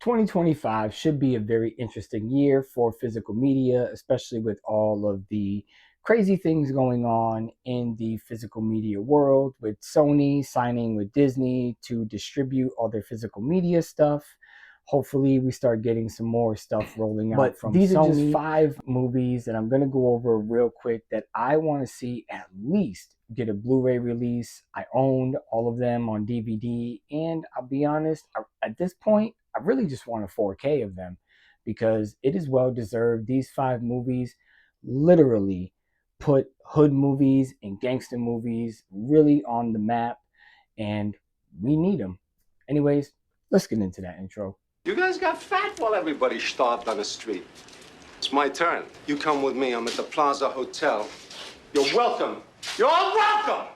2025 should be a very interesting year for physical media, especially with all of the crazy things going on in the physical media world, with Sony signing with Disney to distribute all their physical media stuff. Hopefully, we start getting some more stuff rolling out But from these Sony. are just 5 movies that I'm going to go over real quick that I want to see at least get a Blu-ray release. I owned all of them on DVD, and I'll be honest, at this point, I really just want a 4K of them because it is well deserved. These 5 movies literally put hood movies and gangster movies really on the map, and we need them. Anyways, let's get into that intro. You guys got fat while everybody starved on the street. It's my turn. You come with me. I'm at the Plaza Hotel. You're welcome. You're all welcome!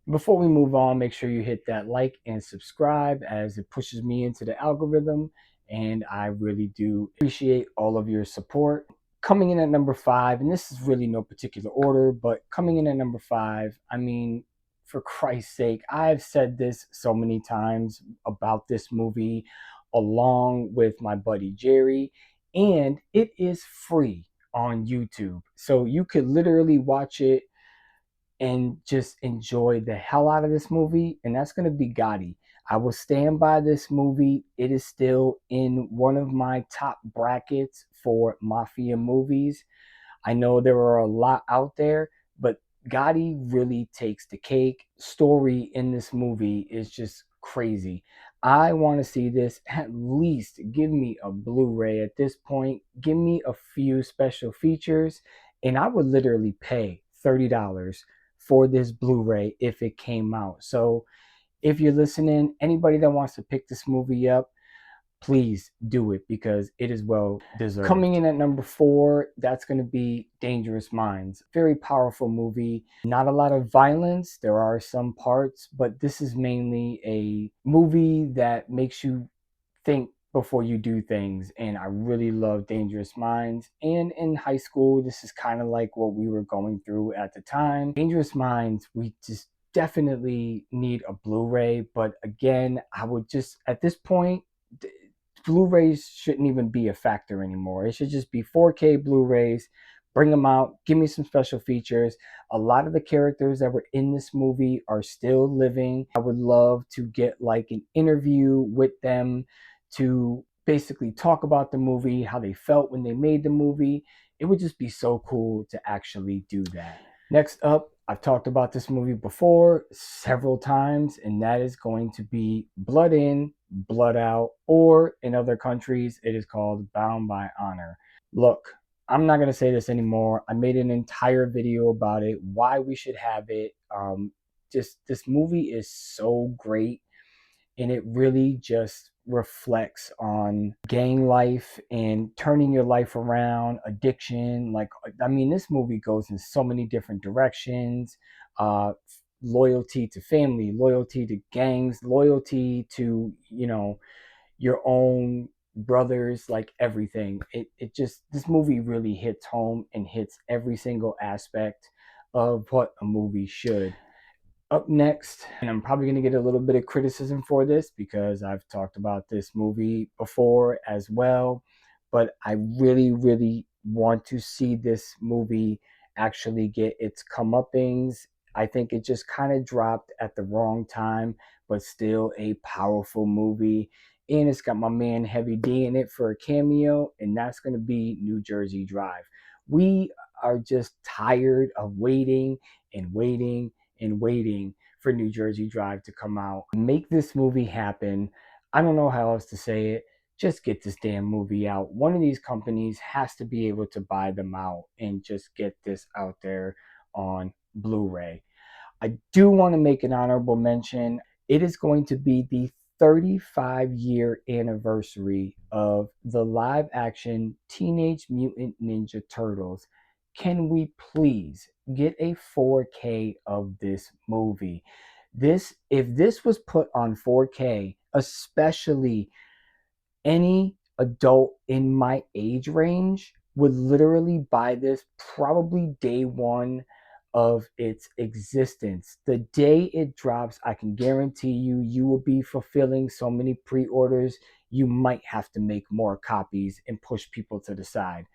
Before we move on, make sure you hit that like and subscribe as it pushes me into the algorithm, and I really do appreciate all of your support. Coming in at number 5, and this is really no particular order, but coming in at number 5, I mean, for Christ's sake, I've said this so many times about this movie along with my buddy Jerry, and it is free on YouTube. So you could literally watch it and just enjoy the hell out of this movie, and that's going to be Gotti. I will stand by this movie. It is still in one of my top brackets for mafia movies. I know there are a lot out there, but Gotti really takes the cake. Story in this movie is just crazy. I want to see this. At least give me a Blu-ray at this point. Give me a few special features, and I would literally pay $30 for this Blu-ray if it came out. So if you're listening, anybody that wants to pick this movie up, please do it because it is well deserved. Coming in at number 4, that's going to be Dangerous Minds. Very powerful movie. Not a lot of violence. There are some parts, but this is mainly a movie that makes you think before you do things, and I really love Dangerous Minds. And in high school, this is kind of like what we were going through at the time. Dangerous Minds, we just definitely need a Blu-ray, but again, I would just, at this point, Blu-rays shouldn't even be a factor anymore. It should just be 4K Blu-rays. Bring them out. Give me some special features. A lot of the characters that were in this movie are still living. I would love to get like an interview with them to basically talk about the movie, how they felt when they made the movie. It would just be so cool to actually do that. Next up, I've talked about this movie before several times, and that is going to be Blood In, Blood Out, or in other countries, it is called Bound by Honor. Look, I'm not going to say this anymore. I made an entire video about it, why we should have it. Just this movie is so great, and it really just reflects on gang life and turning your life around, addiction. Like, I mean, this movie goes in so many different directions. Loyalty to family, loyalty to gangs, loyalty to, your own brothers, like everything. It just, this movie really hits home and hits every single aspect of what a movie should. Up next, and I'm probably going to get a little bit of criticism for this because I've talked about this movie before as well, but I really, really want to see this movie actually get its comeuppings. I think it just kind of dropped at the wrong time, but still a powerful movie. And it's got my man Heavy D in it for a cameo, and that's going to be New Jersey Drive. We are just tired of waiting and waiting and waiting for New Jersey Drive to come out. Make this movie happen. I don't know how else to say it. Just get this damn movie out. One of these companies has to be able to buy them out and just get this out there on Blu-ray. I do want to make an honorable mention. It is going to be the 35-year anniversary of the live action Teenage Mutant Ninja Turtles. Can we please get a 4K of this movie? If this was put on 4K, especially any adult in my age range would literally buy this probably day one of its existence. The day it drops, I can guarantee you, you will be fulfilling so many pre-orders. you might have to make more copies and push people to the side.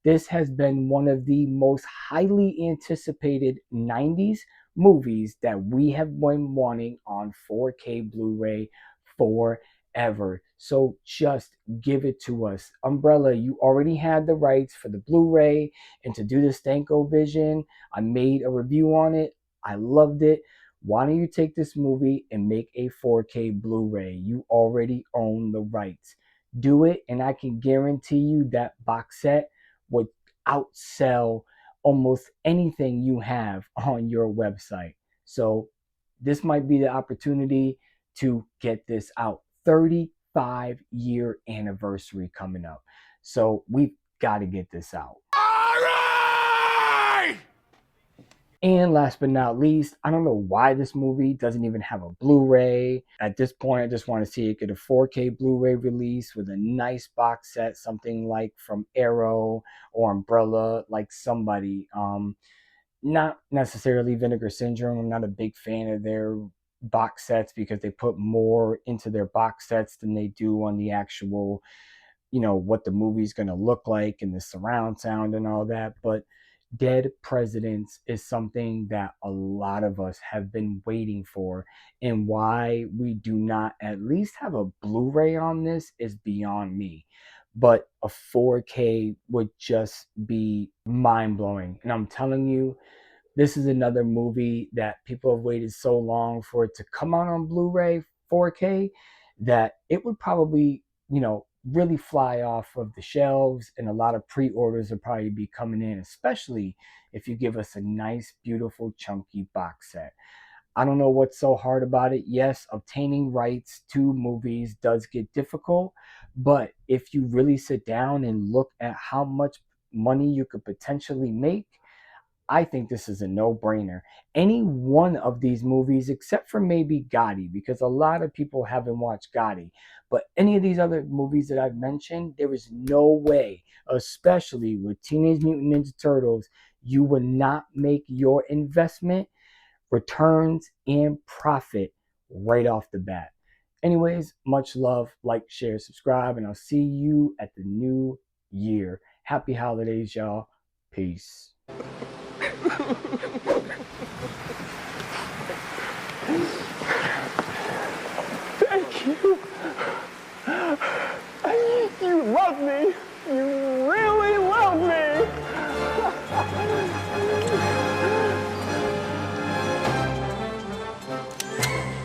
This has been one of the most highly anticipated 90s movies that we have been wanting on 4K Blu-ray forever. So just give it to us. Umbrella, you already had the rights for the Blu-ray and to do the Stanko Vision. I made a review on it. I loved it. Why don't you take this movie and make a 4K Blu-ray? You already own the rights. Do it, and I can guarantee you that box set would outsell almost anything you have on your website. So this might be the opportunity to get this out. 35-year anniversary coming up. So we've got to get this out. And last but not least, I don't know why this movie doesn't even have a Blu-ray. At this point, I just want to see it get a 4K Blu-ray release with a nice box set, something like from Arrow or Umbrella, like somebody. Not necessarily Vinegar Syndrome. I'm not a big fan of their box sets because they put more into their box sets than they do on the actual, what the movie's going to look like and the surround sound and all that. But Dead Presidents is something that a lot of us have been waiting for, and why we do not at least have a Blu-ray on this is beyond me. But a 4K would just be mind-blowing. And I'm telling you, this is another movie that people have waited so long for it to come out on Blu-ray 4K that it would probably, really fly off of the shelves, and a lot of pre-orders will probably be coming in, especially if you give us a nice, beautiful, chunky box set. I don't know what's so hard about it. Yes, obtaining rights to movies does get difficult, but if you really sit down and look at how much money you could potentially make, I think this is a no-brainer. Any one of these movies, except for maybe Gotti, because a lot of people haven't watched Gotti, but any of these other movies that I've mentioned, there is no way, especially with Teenage Mutant Ninja Turtles, you would not make your investment, returns, and profit right off the bat. Anyways, much love, like, share, subscribe, and I'll see you at the new year. Happy holidays, y'all. Peace. Thank you. You love me. You really love me.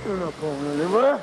You're not going anywhere.